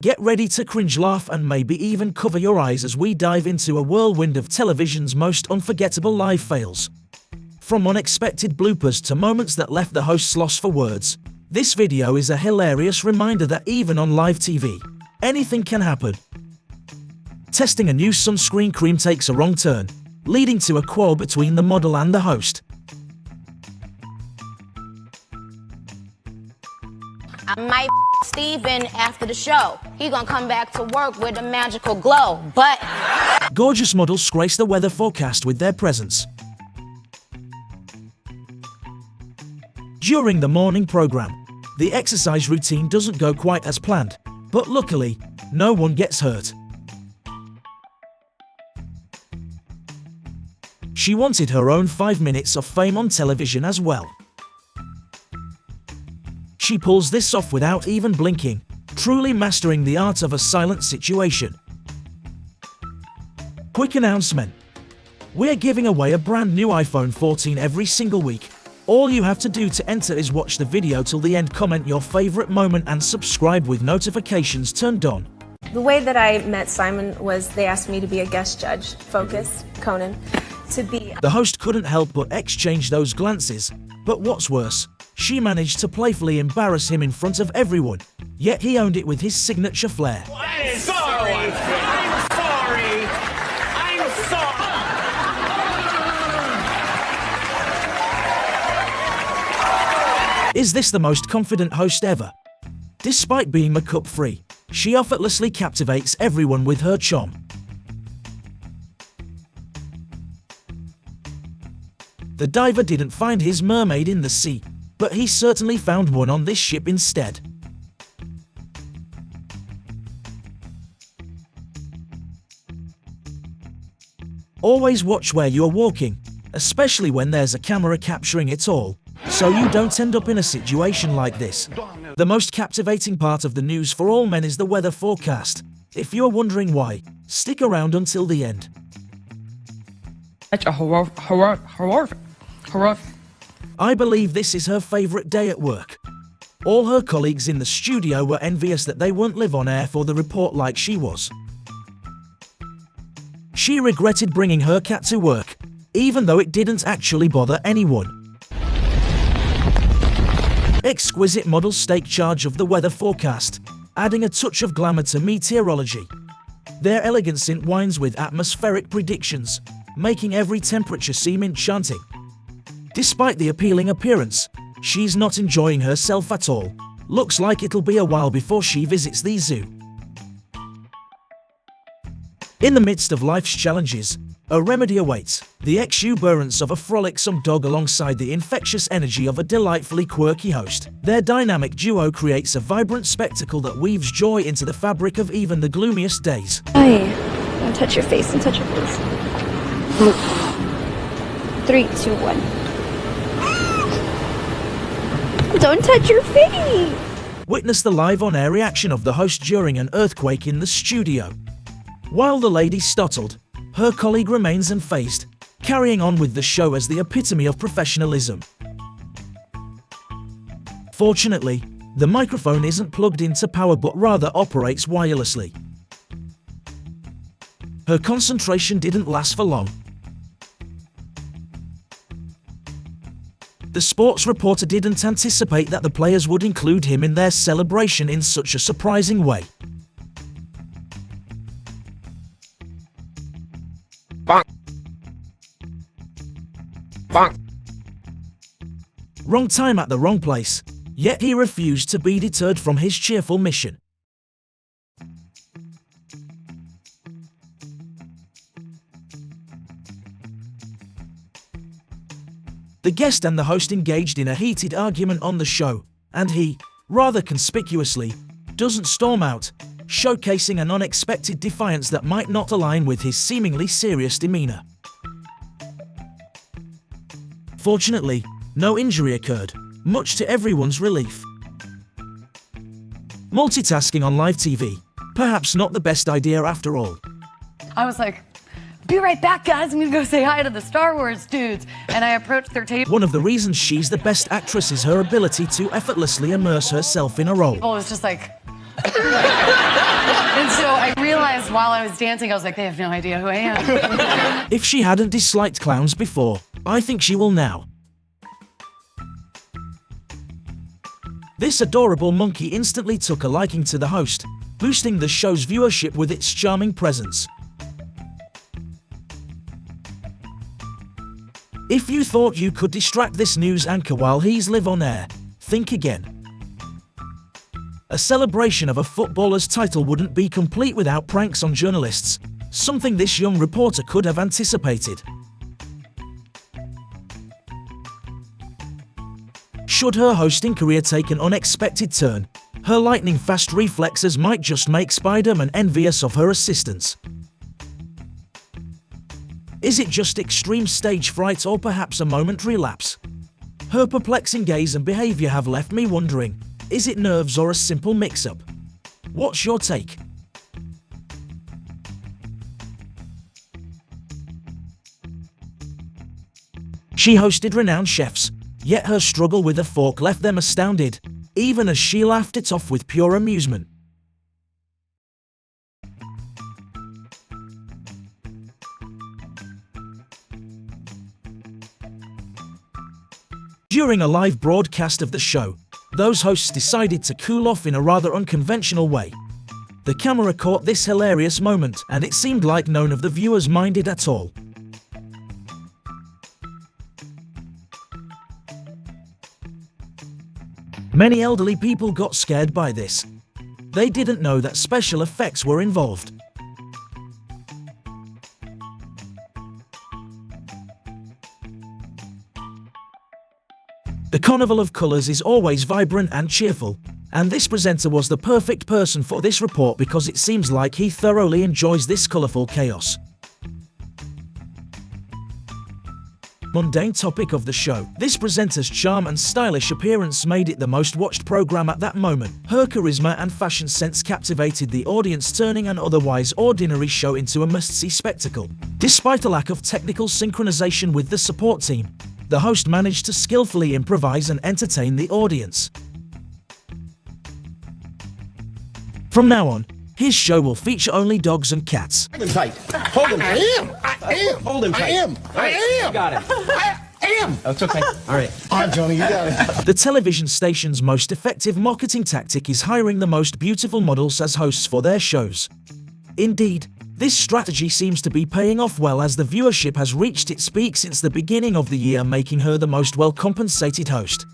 Get ready to cringe, laugh, and maybe even cover your eyes as we dive into a whirlwind of television's most unforgettable live fails. From unexpected bloopers to moments that left the hosts lost for words, this video is a hilarious reminder that even on live TV, anything can happen. Testing a new sunscreen cream takes a wrong turn, leading to a quarrel between the model and the host. I might Steven after the show. He gonna come back to work with a magical glow, but... Gorgeous models grace the weather forecast with their presence. During the morning program, the exercise routine doesn't go quite as planned, but luckily, no one gets hurt. She wanted her own 5 minutes of fame on television as well. She pulls this off without even blinking, truly mastering the art of a silent situation. Quick announcement. We're giving away a brand new iPhone 14 every single week. All you have to do to enter is watch the video till the end, comment your favorite moment, and subscribe with notifications turned on. The way that I met Simon was they asked me to be a guest judge, Focus, Conan, to be... The host couldn't help but exchange those glances, but what's worse, she managed to playfully embarrass him in front of everyone, yet he owned it with his signature flair. I'm sorry! I'm sorry! Is this the most confident host ever? Despite being makeup-free, she effortlessly captivates everyone with her charm. The diver didn't find his mermaid in the sea, but he certainly found one on this ship instead. Always watch where you're walking, especially when there's a camera capturing it all, so you don't end up in a situation like this. The most captivating part of the news for all men is the weather forecast. If you're wondering why, stick around until the end. It's a horror. I believe this is her favorite day at work. All her colleagues in the studio were envious that they wouldn't live on air for the report like she was. She regretted bringing her cat to work, even though it didn't actually bother anyone. Exquisite models take charge of the weather forecast, adding a touch of glamour to meteorology. Their elegance entwines with atmospheric predictions, making every temperature seem enchanting. Despite the appealing appearance, she's not enjoying herself at all. Looks like it'll be a while before she visits the zoo. In the midst of life's challenges, a remedy awaits: the exuberance of a frolicsome dog alongside the infectious energy of a delightfully quirky host. Their dynamic duo creates a vibrant spectacle that weaves joy into the fabric of even the gloomiest days. Hi. Don't touch your face and touch your face. 3, 2, 1. Don't touch your face! Witness the live on-air reaction of the host during an earthquake in the studio. While the lady stuttered, her colleague remains unfazed, carrying on with the show as the epitome of professionalism. Fortunately, the microphone isn't plugged into power but rather operates wirelessly. Her concentration didn't last for long. The sports reporter didn't anticipate that the players would include him in their celebration in such a surprising way. Bonk. Bonk. Wrong time at the wrong place, yet he refused to be deterred from his cheerful mission. The guest and the host engaged in a heated argument on the show, and he, rather conspicuously, doesn't storm out, showcasing an unexpected defiance that might not align with his seemingly serious demeanor. Fortunately, no injury occurred, much to everyone's relief. Multitasking on live TV, perhaps not the best idea after all. I was like, be right back, guys. I'm gonna go say hi to the Star Wars dudes. And I approached their table. One of the reasons she's the best actress is her ability to effortlessly immerse herself in a role. It was just like, And so I realized while I was dancing, I was like, they have no idea who I am. If she hadn't disliked clowns before, I think she will now. This adorable monkey instantly took a liking to the host, boosting the show's viewership with its charming presence. If you thought you could distract this news anchor while he's live on air, think again. A celebration of a footballer's title wouldn't be complete without pranks on journalists, something this young reporter could have anticipated. Should her hosting career take an unexpected turn, her lightning-fast reflexes might just make Spider-Man envious of her assistants. Is it just extreme stage fright or perhaps a momentary lapse? Her perplexing gaze and behavior have left me wondering, is it nerves or a simple mix-up? What's your take? She hosted renowned chefs, yet her struggle with a fork left them astounded, even as she laughed it off with pure amusement. During a live broadcast of the show, those hosts decided to cool off in a rather unconventional way. The camera caught this hilarious moment, and it seemed like none of the viewers minded at all. Many elderly people got scared by this. They didn't know that special effects were involved. The Carnival of Colors is always vibrant and cheerful, and this presenter was the perfect person for this report because it seems like he thoroughly enjoys this colorful chaos. Mundane topic of the show, this presenter's charm and stylish appearance made it the most watched program at that moment. Her charisma and fashion sense captivated the audience, turning an otherwise ordinary show into a must-see spectacle. Despite a lack of technical synchronization with the support team, the host managed to skillfully improvise and entertain the audience. From now on, his show will feature only dogs and cats. Hold him tight. Hold him. I am. Hold him tight. I am. You got it. I am. Oh, it's okay. All right. All right, Johnny, you got it. The television station's most effective marketing tactic is hiring the most beautiful models as hosts for their shows. Indeed, this strategy seems to be paying off well as the viewership has reached its peak since the beginning of the year, making her the most well-compensated host.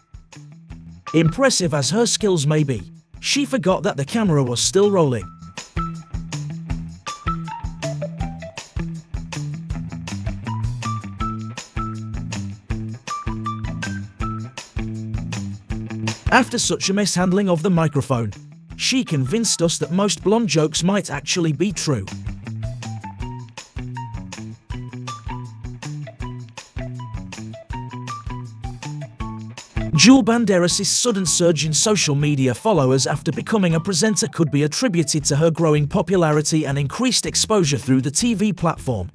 Impressive as her skills may be, she forgot that the camera was still rolling. After such a mishandling of the microphone, she convinced us that most blonde jokes might actually be true. Jewel Banderas' sudden surge in social media followers after becoming a presenter could be attributed to her growing popularity and increased exposure through the TV platform.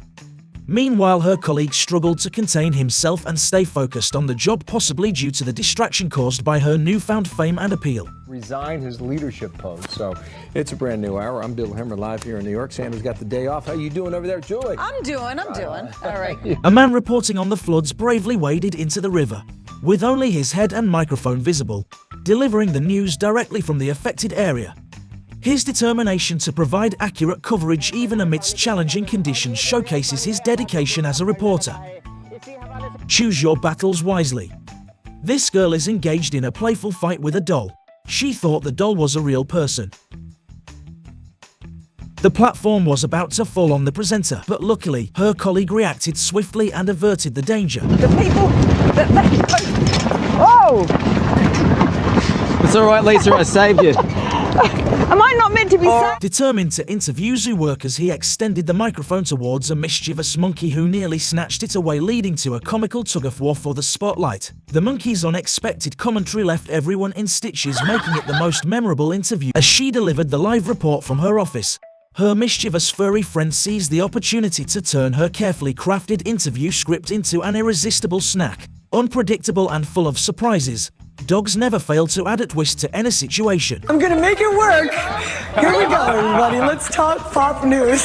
Meanwhile, her colleague struggled to contain himself and stay focused on the job, possibly due to the distraction caused by her newfound fame and appeal. Resign his leadership post. So it's a brand new hour. I'm Bill Hemmer, live here in New York. Sandra's got the day off. How you doing over there, Julie? I'm doing. All right. A man reporting on the floods bravely waded into the river, with only his head and microphone visible, delivering the news directly from the affected area. His determination to provide accurate coverage even amidst challenging conditions showcases his dedication as a reporter. Choose your battles wisely. This girl is engaged in a playful fight with a doll. She thought the doll was a real person. The platform was about to fall on the presenter, but luckily, her colleague reacted swiftly and averted the danger. The people Oh! It's all right, Lisa, I saved you. Am I not meant to be saved? Determined to interview zoo workers, he extended the microphone towards a mischievous monkey who nearly snatched it away, leading to a comical tug-of-war for the spotlight. The monkey's unexpected commentary left everyone in stitches, making it the most memorable interview. As she delivered the live report from her office, her mischievous furry friend seized the opportunity to turn her carefully crafted interview script into an irresistible snack. Unpredictable and full of surprises, Dogs never fail to add a twist to any situation. I'm gonna make it work. Here we go, everybody. Let's talk pop news.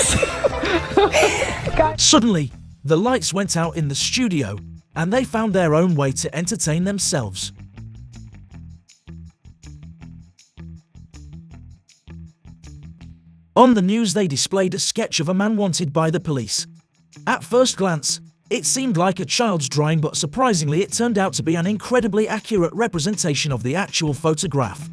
Suddenly, the lights went out in the studio, and they found their own way to entertain themselves. On the news, they displayed a sketch of a man wanted by the police. At first glance, it seemed like a child's drawing, but surprisingly it turned out to be an incredibly accurate representation of the actual photograph.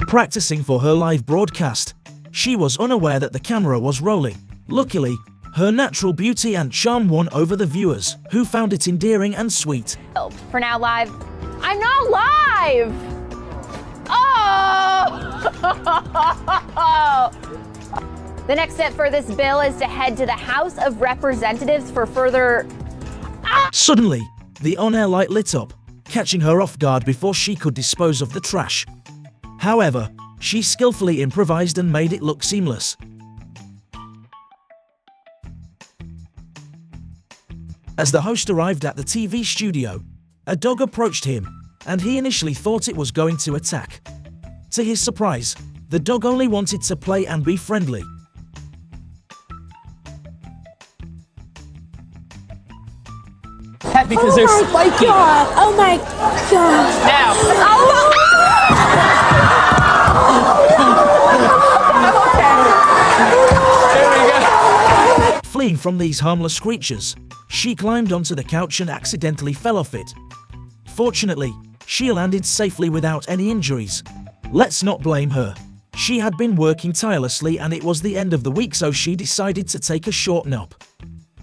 Practicing for her live broadcast, she was unaware that the camera was rolling. Luckily, her natural beauty and charm won over the viewers, who found it endearing and sweet. For now live, I'm not live! Oh! The next step for this bill is to head to the House of Representatives for further... Suddenly, the on-air light lit up, catching her off guard before she could dispose of the trash. However, she skillfully improvised and made it look seamless. As the host arrived at the TV studio, a dog approached him, and he initially thought it was going to attack. To his surprise, the dog only wanted to play and be friendly. Because they're spiky. Oh my God. Fleeing from these harmless creatures, she climbed onto the couch and accidentally fell off it. Fortunately, she landed safely without any injuries. Let's not blame her. She had been working tirelessly and it was the end of the week, so she decided to take a short nap.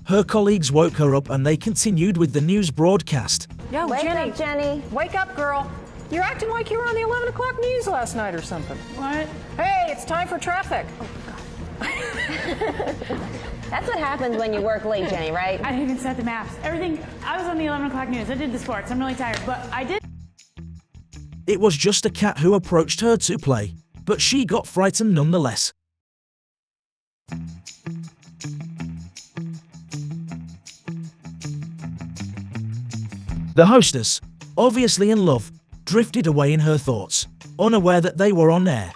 Her colleagues woke her up and they continued with the news broadcast. Yo, Wake Jenny. up, Jenny. Wake up, girl. You're acting like you were on the 11 o'clock news last night or something. What? Hey, it's time for traffic. That's what happens when you work late, Jenny, right? I didn't even set the maps. Everything, I was on the 11 o'clock news. I did the sports. I'm really tired, but I did. It was just a cat who approached her to play, but she got frightened nonetheless. The hostess, obviously in love, drifted away in her thoughts, unaware that they were on air.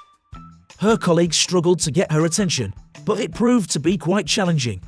Her colleagues struggled to get her attention, but it proved to be quite challenging.